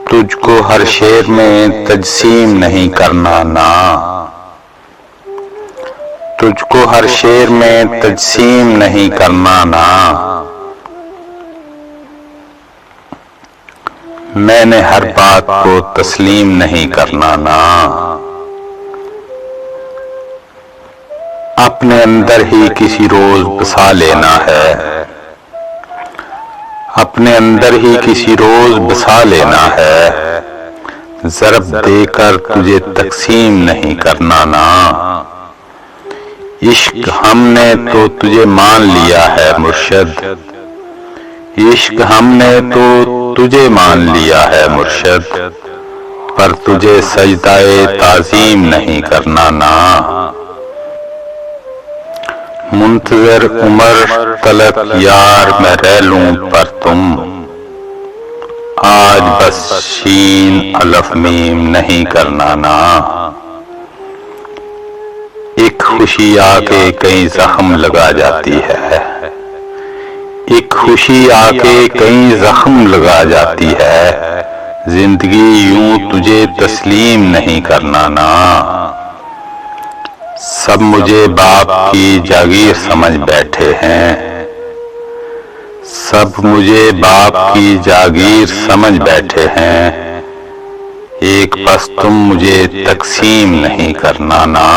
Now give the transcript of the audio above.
تجھ کو ہر شعر میں تجسیم نہیں کرنا نا، تجھ کو ہر شعر میں تجسیم نہیں کرنا نا، میں نے ہر بات کو تسلیم نہیں کرنا نا، اپنے اندر ہی کسی روز بسا لینا ہے، اپنے اندر ہی کسی روز بسا لینا ہے، ضرب دے کر تجھے تقسیم نہیں کرنا نا، عشق ہم نے تو تجھے مان لیا ہے مرشد، عشق ہم نے تو تجھے مان لیا ہے مرشد، پر تجھے سجدہ تعظیم نہیں کرنا نا، منتظر عمر تلک یار میں رہ لوں پر تم، آج بس شین الف میم نہیں کرنا نا، ایک خوشی آ کے کئی زخم لگا جاتی ہے، ایک خوشی آ کے کئی زخم لگا جاتی ہے، زندگی یوں تجھے تسلیم نہیں کرنا نا، سب مجھے باپ کی جاگیر سمجھ بیٹھے ہیں، سب مجھے باپ کی جاگیر سمجھ بیٹھے ہیں، ایک بس تم مجھے تقسیم نہیں کرنا نا۔